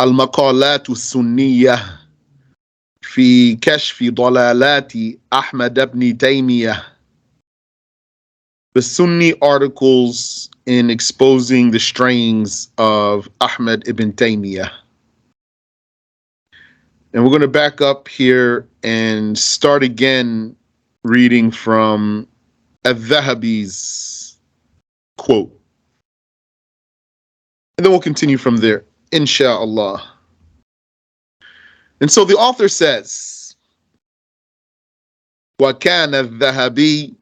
المقالات السنية في كشف ضلالات أحمد بن تيمية. The Sunni articles in exposing the strayings of Ahmad ibn Taymiyyah. And we're going to back up here and start again reading from Adh-Dhahabi's quote. And then we'll continue from there, insha'Allah. And so the author says, وَكَانَ الذَّهَبِي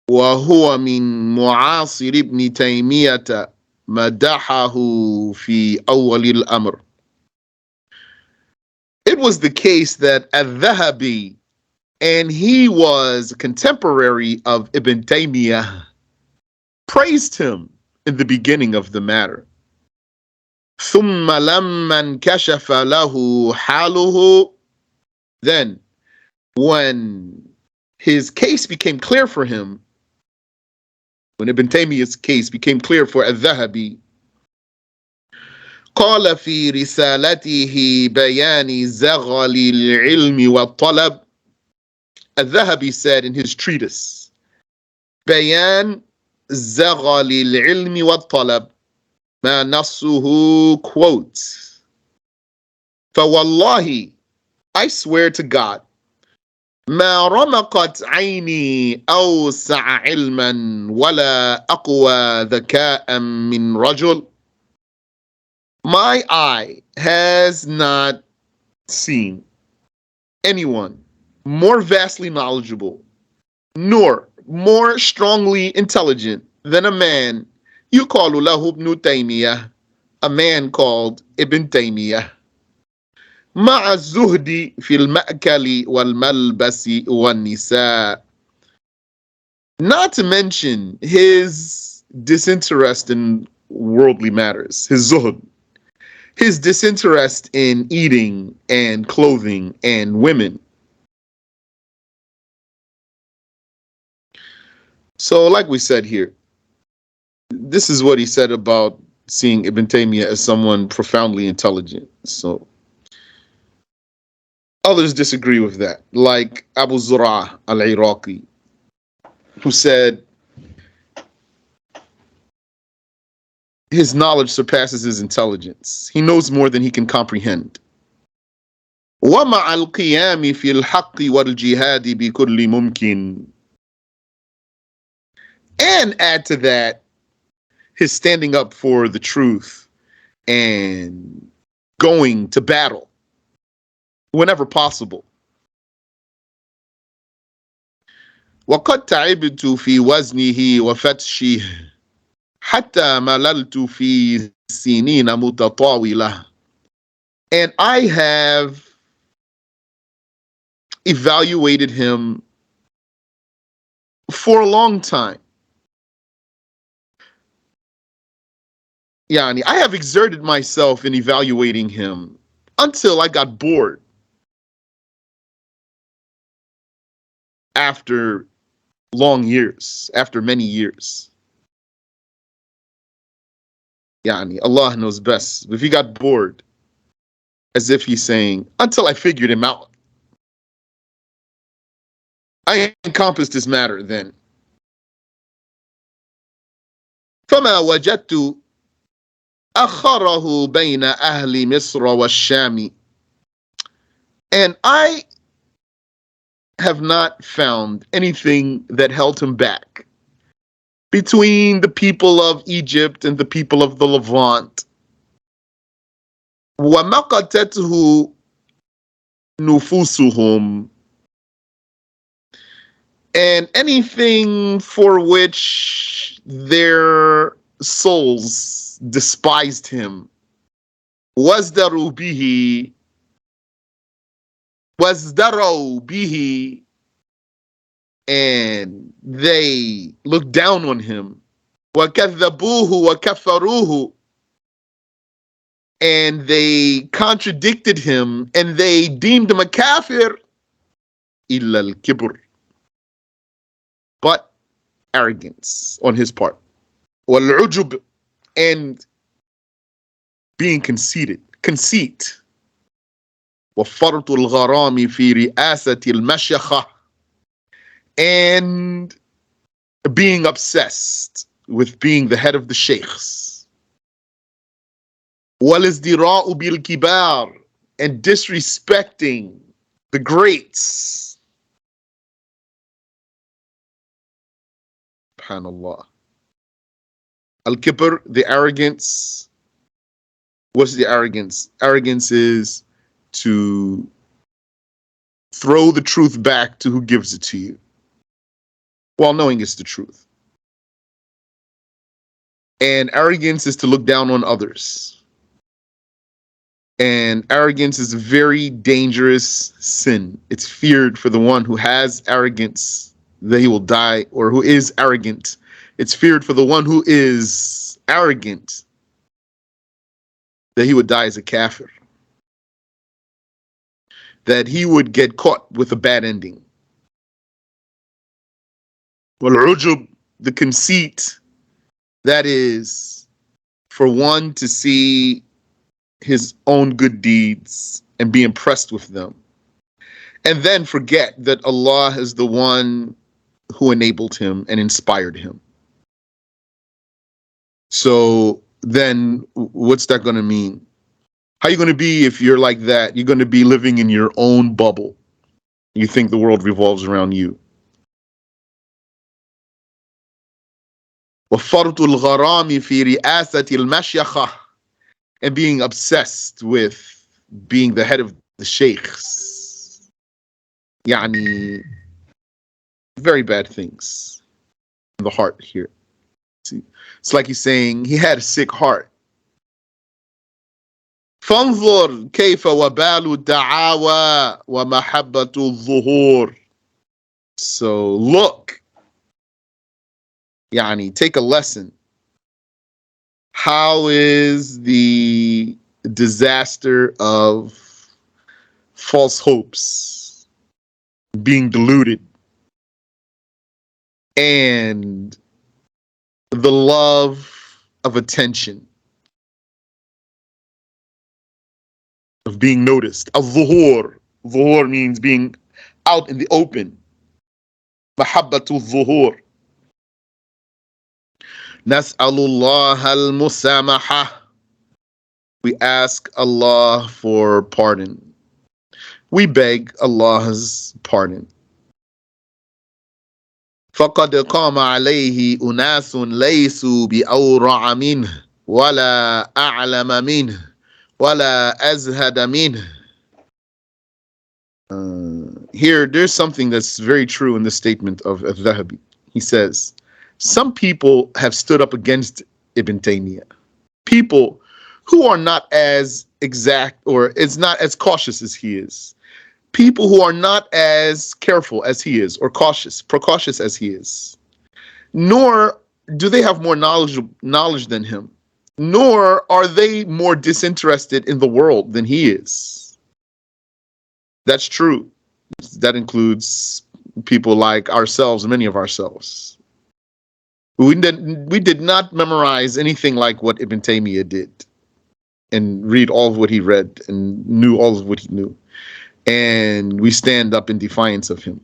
وهو من معاصر ابن تيمية مدحه في أول الأمر. It was the case that Adh-Dhahabi, and he was a contemporary of Ibn Taymiyyah, praised him in the beginning of the matter. ثم لما انكشف له حاله, then when his case became clear for him, when Ibn Taymiyyah's case became clear for Adh-Dhahabi, قال في رسالته بيان زغل العلم والطلب. Adh-Dhahabi said in his treatise, بيان زغل العلم والطلب, ما نصه quote, فوالله, I swear to God, ما رمقت عيني أوسع علما ولا أقوى ذكاء من رجل. My eye has not seen anyone more vastly knowledgeable nor more strongly intelligent than a man يقال له ابن تيمية, a man called Ibn Taymiyyah. مع الزهد في المأكل والملبس والنساء. Not to mention his disinterest in worldly matters, his zuhd, his disinterest in eating and clothing and women. So like we said here, this is what he said about seeing Ibn Taymiyyah as someone profoundly intelligent. So others disagree with that, like Abu Zur'a al-Iraqi, who said his knowledge surpasses his intelligence. He knows more than he can comprehend. وَمَعَ الْقِيَامِ فِي الْحَقِّ وَالْجِهَادِ بِكُلِّ مُمْكِنٍ. And add to that his standing up for the truth and going to battle whenever possible. وَقَدْ تَعِبْتُ فِي وَزْنِهِ وَفَتْشِهِ حَتَّى مَلَلْتُ فِي سِنِينَ مُتَطَاوِلَةٍ. And I have evaluated him for a long time. Yani, I have exerted myself in evaluating him until I got bored after long years, after many years. Yani, Allah knows best. If he got bored, as if he's saying, until I figured him out. I encompassed this matter then. فما وجدت أخره بين أهل مصر والشام. And I have not found anything that held him back between the people of Egypt and the people of the Levant. وَمَقَتَتْهُ نُفُوسُهُمْ. And anything for which their souls despised him. وَازْدَرُوا بِهِ. وَازْدَرَوْا بِهِ. And they looked down on him. وَكَذَّبُوهُ وَكَفَّرُوهُ. And they contradicted him and they deemed him a kafir. إِلَّا الْكِبْرِ. But arrogance on his part. وَالْعُجُبِ. And being conceited, conceit. وفرط الغرام في رئاسة المشيخة, and being obsessed with being the head of the sheikhs. والازدراء بالكبار, and disrespecting the greats. SubhanAllah. Al-Kibr, the arrogance. What's the arrogance? Arrogance is to throw the truth back to who gives it to you, while knowing it's the truth. And arrogance is to look down on others. And arrogance is a very dangerous sin. It's feared for the one who has arrogance that he will die, or who is arrogant. It's feared for the one who is arrogant that he would die as a kafir, that he would get caught with a bad ending. Wal-ujub, the conceit, that is for one to see his own good deeds and be impressed with them, and then forget that Allah is the one who enabled him and inspired him. So then what's that going to mean? How are you going to be if you're like that? You're going to be living in your own bubble. You think the world revolves around you. وَفَرْطُ الْغَرَامِ فِي رِئَاسَةِ الْمَشْيَخَةِ, and being obsessed with being the head of the sheikhs. Yani, very bad things in the heart here. See, it's like he's saying he had a sick heart. فانظر كيف وبال الدعاوى ومحبة الظهور. So look, yani, take a lesson. How is the disaster of false hopes, being deluded, and the love of attention, of being noticed. Al-Zuhur. Zuhur means being out in the open. Mahabbatu Zuhur. Nas'alullah al-musamaha. We ask Allah for pardon. We beg Allah's pardon. فَقَدْ قَامَ عَلَيْهِ أُنَاسٌ لَيْسُوا بِأَوْرَعَ مِنْهِ وَلَا أَعْلَمَ مِنْهِ وَلَا أَزْهَدَ مِنْهِ. Here, there's something that's very true in the statement of Adh-Dhahabi. He says, some people have stood up against Ibn Taymiyyah. People who are not as exact or is not as cautious as he is. People who are not as careful as he is, or precautious as he is. Nor do they have more knowledge than him. Nor are they more disinterested in the world than he is. That's true. That includes people like ourselves, many of ourselves. We did not memorize anything like what Ibn Taymiyyah did, and read all of what he read, and knew all of what he knew. And we stand up in defiance of him.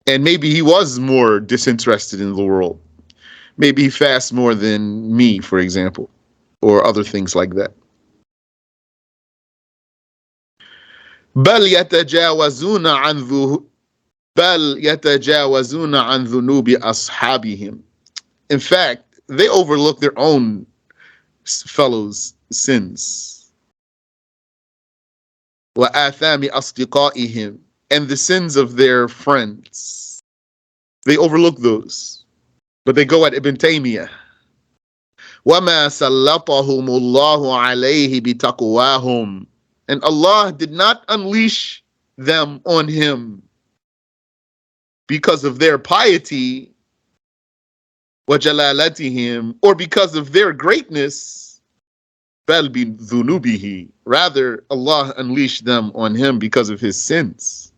And maybe he was more disinterested in the world. Maybe he fasts more than me, for example, or other things like that. بل يتجاوزون عن ذنوب أصحابهم. In fact, they overlook their own fellows' sins. وآثام أصدقائهم, and the sins of their friends. They overlook those, but they go at Ibn Taymiyyah. وَمَا سَلَّطَهُمُ اللَّهُ عَلَيْهِ بِتَقْوَاهُمْ, and Allah did not unleash them on him because of their piety, وَجَلَالَتِهِمْ, or because of their greatness, بَلْ بِذُنُوبِهِ, rather Allah unleashed them on him because of his sins.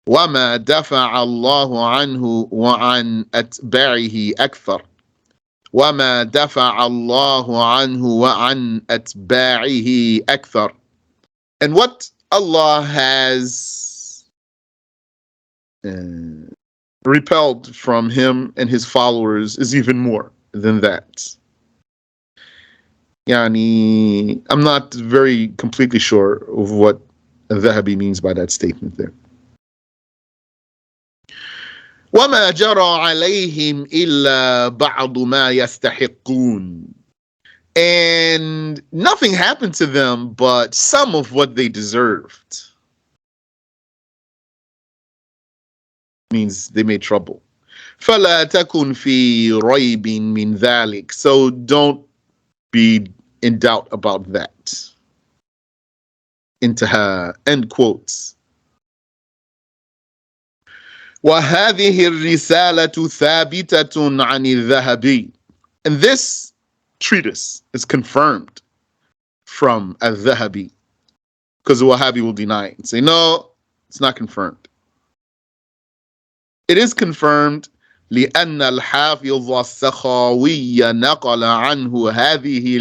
وَمَا دَفَعَ اللَّهُ عَنْهُ وَعَنْ أَتْبَاعِهِ أَكْثَرُ, وَمَا دَفَعَ اللَّهُ عَنْهُ وَعَنْ أَتْبَاعِهِ أَكْثَرُ. And what Allah has repelled from him and his followers is even more than that. Yani, I'm not very completely sure of what Adh-Dhahabi means by that statement there. وَمَا جَرَى عَلَيْهِمْ إِلَّا بَعْضُ مَا يَسْتَحِقُّونَ. And nothing happened to them but some of what they deserved. Means they made trouble. فَلَا تَكُنْ فِي رَيْبٍ مِّن ذَلِكَ. So don't be in doubt about that. Intaha. End quotes. وَهَذِهِ الرِّسَالَةُ ثَابِتَةٌ عَنِ الذَّهَبِيِّ. And this treatise is confirmed from Adh-Dhahabi, because the Wahhabi will deny it and say, no, it's not confirmed. It is confirmed لأن الحافظ السخاوي نقل عنه هذه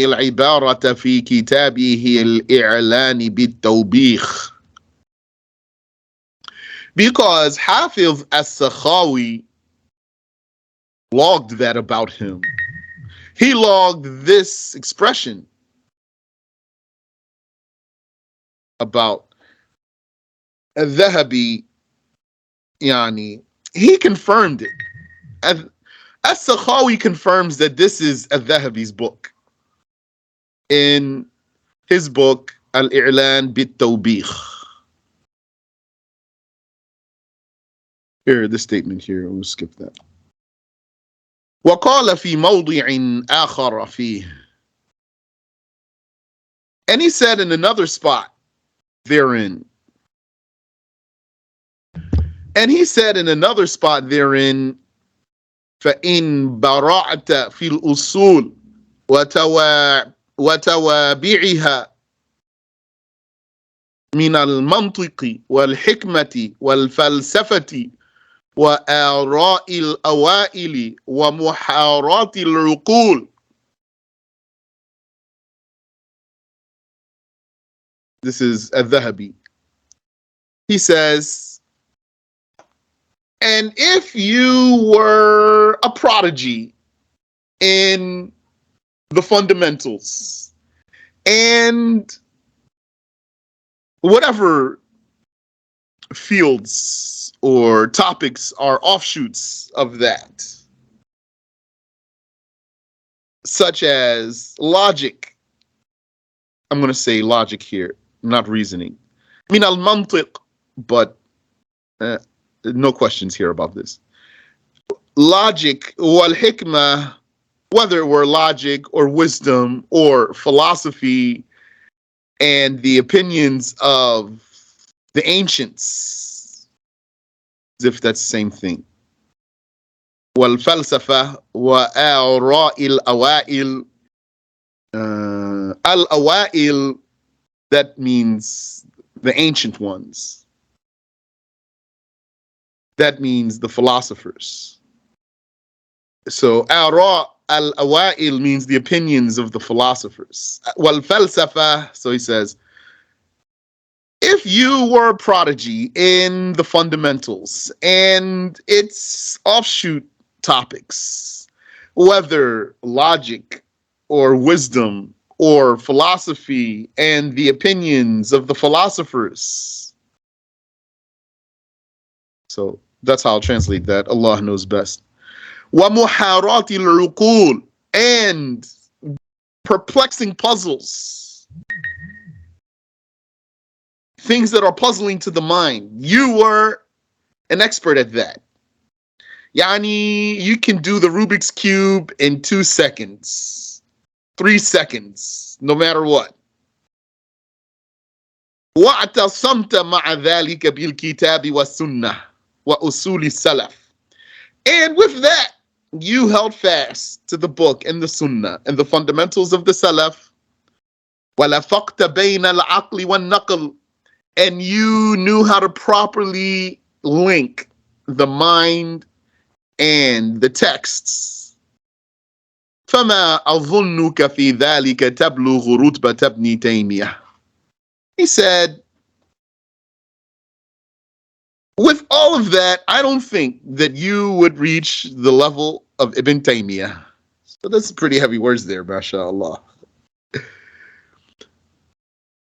العبارة في كتابه الإعلان بالتوبيخ. Because Hafiz as-Sakhawi logged that about him. He logged this expression about Adh-Dhahabi, yani, he confirmed it. As-Sakhawi confirms that this is Adh-Dhahabi's book. In his book, Al-I'lan bit-Tawbikh. Here, this statement here, we'll skip that. وقال في موضع آخر فيه. And he said in another spot therein. And he said in another spot therein, فإن برعت في الأصول وتوابعها من المنطق والحكمة والفلسفة وآراء الأوائل ومحارات العقول. This is Adh-Dhahabi. He says, and if you were a prodigy in the fundamentals and whatever fields or topics are offshoots of that, such as logic. I'm going to say logic here, not reasoning. Min al-mantiq, but no questions here about this. Logic, wal hikmah, whether it were logic or wisdom or philosophy and the opinions of the ancients, as if that's the same thing. Wal falsafa wa a'ra'il awail. Al awail, that means the ancient ones. That means the philosophers. So ara al awail means the opinions of the philosophers. Wal falsafa, so he says, if you were a prodigy in the fundamentals and its offshoot topics, whether logic or wisdom or philosophy and the opinions of the philosophers. So that's how I'll translate that. Allah knows best. وَمُحَارَاتِ الْعُقُولِ, and perplexing puzzles. Things that are puzzling to the mind. You were an expert at that. Yani, you can do the Rubik's Cube in 2 seconds, 3 seconds, no matter what. وَاعْتَصَمْتَ مَعَ ذَلِكَ بِالْكِتَابِ وَالسُّنَّةِ وَأُصُولِ السَّلَفِ. And with that, you held fast to the book and the Sunnah and the fundamentals of the Salaf. وَلَفَقْتَ بَيْنَ الْعَقْلِ وَالنَّقْلِ. And you knew how to properly link the mind and the texts. فَمَا أَظُنُّكَ فِي ذَلِكَ تَبْلُغُ رُتْبَةَ ابْنِ تَيْمِيَّةَ. He said, with all of that, I don't think that you would reach the level of Ibn Taymiyyah. So that's pretty heavy words there, mashallah.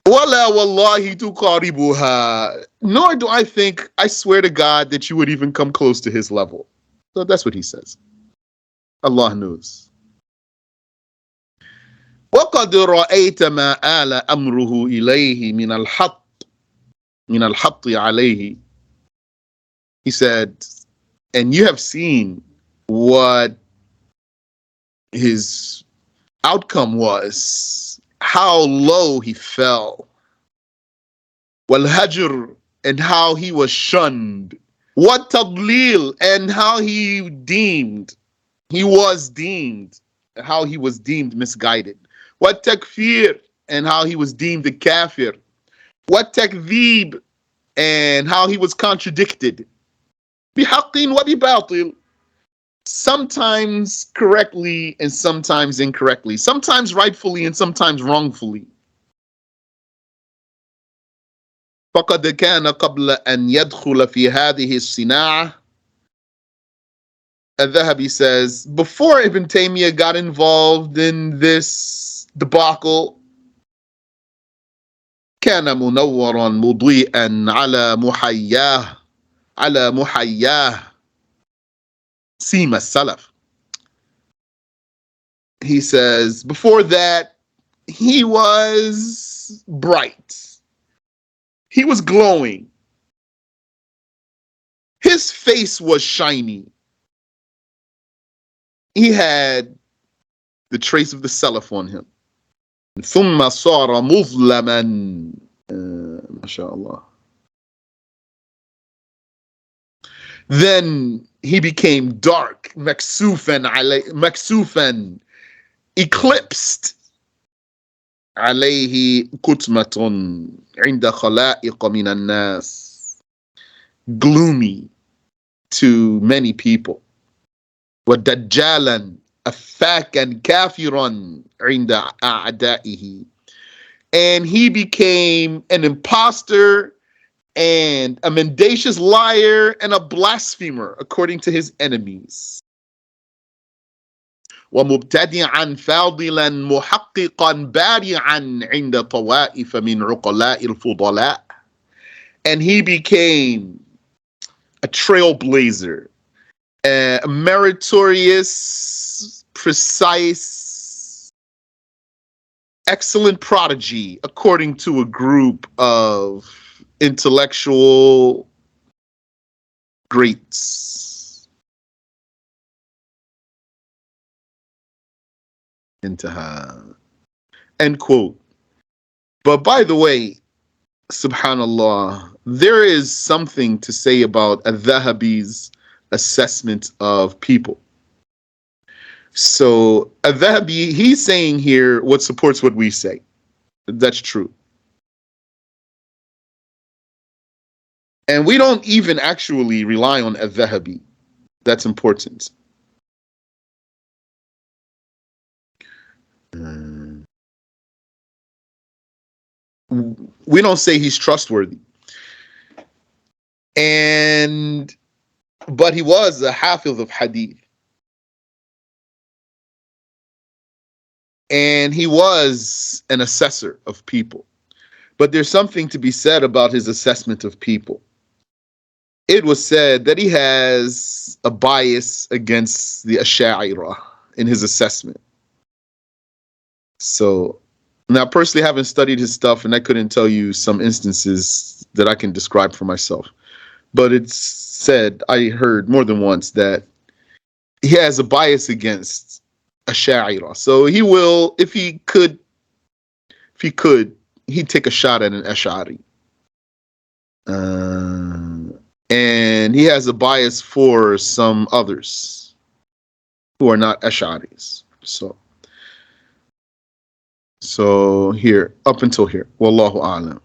وَلَا وَاللَّهِ تُقَارِبُهَا. Nor do I think, I swear to God, that you would even come close to his level. So that's what he says. Allah knows. وَقَدْ رَأَيْتَ مَا آلَ أَمْرُهُ إِلَيْهِ مِنَ الْحَطِّ عَلَيْهِ. He said, and you have seen what his outcome was, how low he fell. وَالْهَجْرِ, and how he was shunned. وَالتَّضْلِيلِ, and how he was deemed, how he was deemed misguided. وَالتَّكْفِيرِ, and how he was deemed a kafir. وَالتَّكْذِيبِ, and how he was contradicted. بِحَقٍّ وَبِبَاطِلٍ, sometimes correctly and sometimes incorrectly, sometimes rightfully and sometimes wrongfully. فَقَدْ كَانَ قَبْلَ أَنْ يَدْخُلَ فِي هَذِهِ الصِّنَاعَةِ. Adh-Dhahabi says, before Ibn Taymiyyah got involved in this debacle, كان منورا مضيئا على محياه سيما السلف. He says, before that, he was bright. He was glowing. His face was shiny. He had the trace of the Salaf on him. ثم صار مظلما. ما شاء الله. Then he became dark, مكسوفا eclipsed. عليه كتمة عند خلائق من الناس, gloomy to many people. ودجالا أفاكا كافرا عند أعدائه, and he became an imposter and a mendacious liar and a blasphemer according to his enemies. ومبتدعا فاضلا محققا بارعا عند طوائف من عقلاء الفضلاء, and he became a trailblazer, a meritorious, precise, excellent prodigy according to a group of intellectual greats. Intaha. End quote. But by the way, subhanallah, there is something to say about Adh-Dhahabi's assessment of people. So Adh-Dhahabi, he's saying here what supports what we say. That's true. And we don't even actually rely on Adh-Dhahabi. That's important. We don't say he's trustworthy. But he was a hafiz of hadith. And he was an assessor of people. But there's something to be said about his assessment of people. It was said that he has a bias against the Ash'ari in his assessment. So, now personally I haven't studied his stuff and I couldn't tell you some instances that I can describe for myself. But it's said, I heard more than once, that he has a bias against Ash'ari. So he will, if he could, he'd take a shot at an Ash'ari. And he has a bias for some others who are not Ash'aris. So here, up until here, wallahu a'lam.